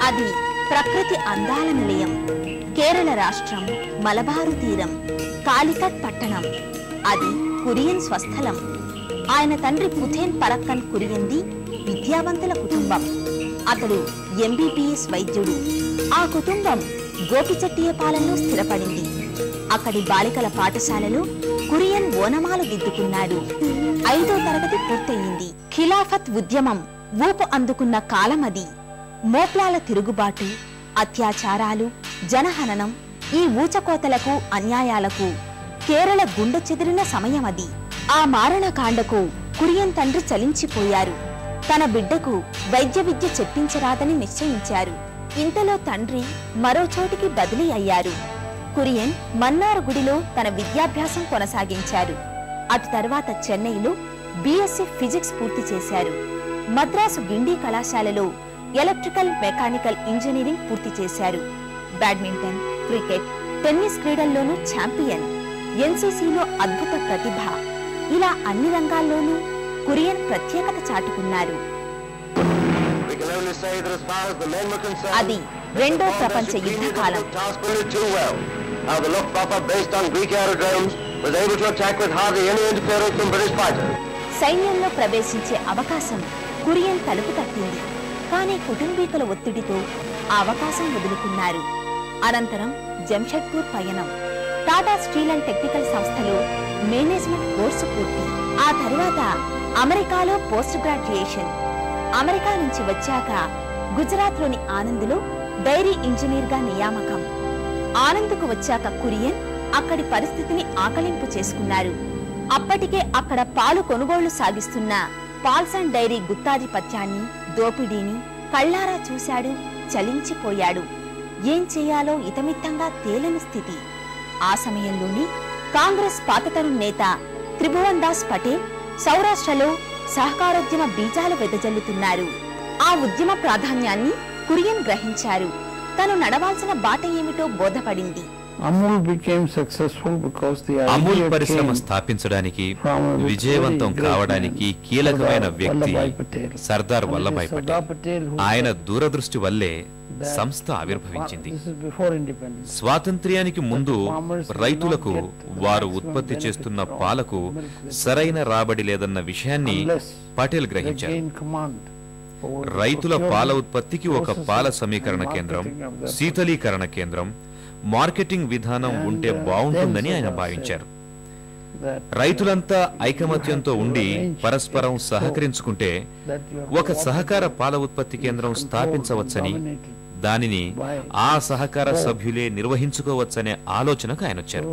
అది ప్రకృతి అందాల నిలయం. కేరళ రాష్ట్రం, మలబారు తీరం, కాలికట్ పట్టణం. అది కురియన్ స్వస్థలం. ఆయన తండ్రి పుథేన్ పరక్కన్ కురియంది విద్యావంతుల కుటుంబం. అతడు ఎంబీబీఎస్ వైద్యుడు. ఆ కుటుంబం గోపిచెట్టియపాలెంలో స్థిరపడింది. అక్కడి బాలికల పాఠశాలలో కురియన్ ఓనమాలు దిద్దుకున్నాడు. 5వ తరగతి పూర్తయింది. ఖిలాఫత్ ఉద్యమం ఊపు అందుకున్న కాలమది. మోప్లాల తిరుగుబాటు, అత్యాచారాలు, జనహననం, ఈ ఊచకోతలకు, అన్యాయాలకు కేరళ గుండె చెదిరిన సమయమది. ఆ మారణకాండకు కురియన్ తండ్రి చలించిపోయారు. తన బిడ్డకు వైద్య విద్య చెప్పించరాదని నిశ్చయించారు. ఇంతలో తండ్రి మరో చోటికి బదిలీ అయ్యారు. కురియన్ మన్నార్ గుడిలో తన విద్యాభ్యాసం కొనసాగించారు. అటు తర్వాత చెన్నైలో బీఎస్సీ ఫిజిక్స్ పూర్తి చేశారు. మద్రాసు గిండి కళాశాలలో ఎలక్ట్రికల్ మెకానికల్ ఇంజనీరింగ్ పూర్తి చేశారు. బ్యాడ్మింటన్, క్రికెట్, టెన్నిస్ క్రీడల్లోనూ ఛాంపియన్. ఎన్సీసీలో అద్భుత ప్రతిభ. ఇలా అన్ని రంగాల్లోనూ కురియన్ ప్రత్యేకత చాటుకున్నారు. అది రెండో ప్రపంచ యుద్ధ కాలం. సైన్యంలో ప్రవేశించే అవకాశం కురియన్ తలుపు తట్టింది. కానీ కుటుంబీకుల ఒత్తిడితో ఆ అవకాశం వదులుకున్నారు. అనంతరం జంషెడ్పూర్ పయనం. టాటా స్టీల్ అండ్ టెక్నికల్ సంస్థలో మేనేజ్మెంట్ కోర్సు పూర్తి. ఆ తర్వాత అమెరికాలో పోస్ట్ గ్రాడ్యుయేషన్. అమెరికా నుంచి వచ్చాక గుజరాత్లోని ఆనంద్లో డైరీ ఇంజనీర్గా నియామకం. ఆనంద్కు వచ్చాక కురియన్ అక్కడి పరిస్థితిని ఆకలింపు చేసుకున్నారు. అప్పటికే అక్కడ పాలు కొనుగోళ్లు సాగిస్తున్న పాల్సన్ డైరీ గుత్తాధిపత్యాన్ని, దోపిడీని కళ్లారా చూశాడు. చలించిపోయాడు. ఏం చేయాలో ఇతమిత్తంగా తేలని స్థితి. ఆ సమయంలోని కాంగ్రెస్ పాతతరం నేత త్రిభువన్ దాస్ పటేల్ సౌరాష్ట్రలో సహకారోద్యమ బీజాలు వెదజల్లుతున్నారు. ఆ ఉద్యమ ప్రాధాన్యాన్ని కురియన్ గ్రహించారు. తను నడవాల్సిన బాట ఏమిటో బోధపడింది. అమూల్ పరిశ్రమ స్థాపించడానికి, విజయవంతం కావడానికి కీలకమైన వ్యక్తి సర్దార్ వల్లభాయ్ పటేల్. ఆయన దూరదృష్టి వల్లే సంస్థ ఆవిర్భవించింది. స్వాతంత్ర్యానికి ముందు రైతులకు వారు ఉత్పత్తి చేస్తున్న పాలకు సరైన రాబడి లేదన్న విషయాన్ని పటేల్ గ్రహించారు. రైతుల పాల ఉత్పత్తికి ఒక పాల సమీకరణ కేంద్రం, శీతలీకరణ కేంద్రం, మార్కెటింగ్ విధానం ఉంటే బాగుంటుందని ఆయన భావించారు. రైతులంతా ఐకమత్యంతో ఉండి పరస్పరం సహకరించుకుంటే ఒక సహకార పాల ఉత్పత్తి కేంద్రం స్థాపించవచ్చని, దానిని ఆ సహకార సభ్యులే నిర్వహించుకోవచ్చనే ఆలోచనకు ఆయన వచ్చారు.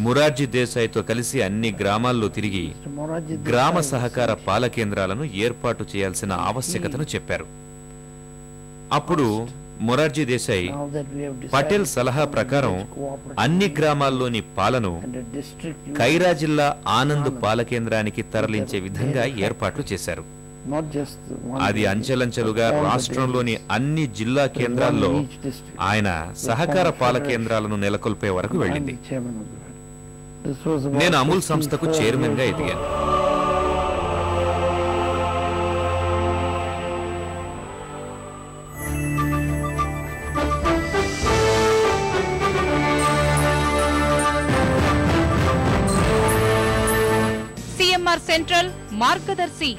మొరార్జీ దేశాయ్తో కలిసి అన్ని గ్రామాల్లో తిరిగి గ్రామ సహకార పాల కేంద్రాలను ఏర్పాటు చేయాల్సిన ఆవశ్యకతను చెప్పారు. అప్పుడు మొరార్జీ దేశాయ్ పటేల్ సలహా ప్రకారం అన్ని గ్రామాల్లోని పాలను కైరా జిల్లా ఆనంద్ పాల కేంద్రానికి తరలించే విధంగా ఏర్పాట్లు చేశారు. అది అంచెలంచెలుగా రాష్ట్రంలోని అన్ని జిల్లా కేంద్రాల్లో ఆయన సహకార పాల కేంద్రాలను నెలకొల్పే వరకు వెళ్ళింది. నేను అమూల్ సంస్థకు చైర్మన్ గా ఎదిగాను. సిఎంఆర్ సెంట్రల్ మార్గదర్శి.